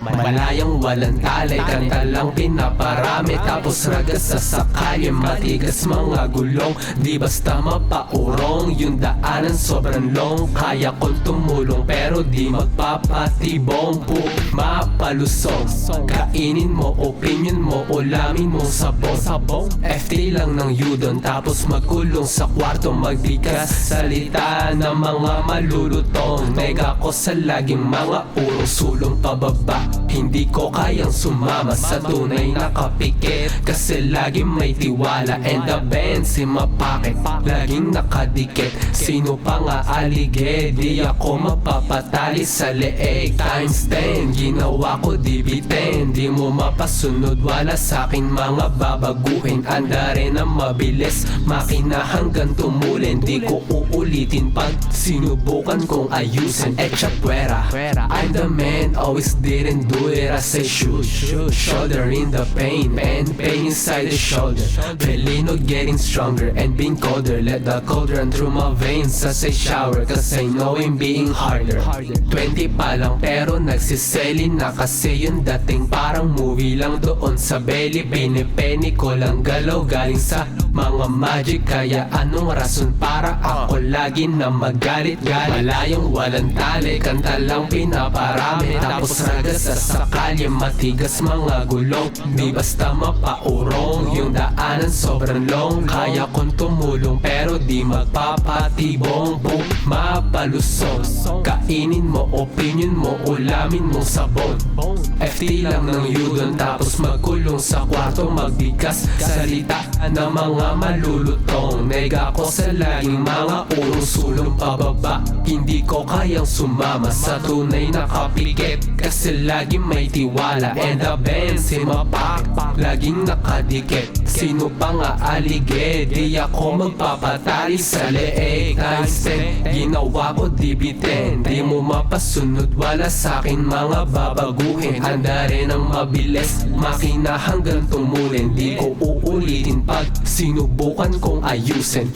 Malayang walang talay, kanta lang pinaparami. Tapos ragas sa sakali, matigas mga gulong. Di basta mapaurong, yung daanan sobrang long. Kaya kong tumulong pero di magpapatibong. Mapalusong, kainin mo, opinion mo, ulamin mo sabong. FT lang ng yudon, tapos magkulong sa kwarto. Magbigas, salita ng mga malulutong. Nega ko sa laging mga urong sulong pababa. Hindi ko kayang sumama sa tunay na kapikit, kasi laging may tiwala. And the band si mapakit, laging nakadikit. Sino pa nga alige, di ako mapapatali sa leeg. Times 10, ginawa ko di bitin. Di mo mapasunod, wala sa'kin mga babaguhin. Anda rin ang mabilis, makina hanggang tumulin. Di ko uulitin pag sinubukan kong ayusin. Echa puera, I'm the man, always didn't do it as I should. Shoulder in the pain, man, pain inside the shoulder. Pelino getting stronger and being colder. Let the cold run through my veins as I shower, cause I know I'm being harder. 20 pa lang pero nagsiseli na, kasi yung dating parang movie lang doon sa belly. Pinipeni ko lang galaw galing sa mga magic. Kaya anong rason para ako lagi na magalit? Malayang walang tali, kanta lang pinaparami. Tapos ragas sa sakali, matigas mga gulong. Di basta mapaurong, yung daanan sobrang long. Kaya kong tumulong pero di magpapatibong. Mapalusong, kainin mo, opinion mo, ulamin mong sabon. FT lang ng yudon, tapos magkulong sa kwarto. Magbigas, salita ng mga malulutong. Nega ko sa laging mga urong sulong pababa. Hindi ko kayang sumama sa tunay na kapikit, kasi laging may tiwala. And the band si mapak, laging nakadikit. Sino pa nga alige, di ako magpapatali sa leeg. Times 10, ginawa ko di bitin. Di mo mapasunod, wala sa'kin mga babaguhin. Handa rin ang mabilis, makina hanggang tumulin. Di ko uulitin pag sinubukan kong ayusin.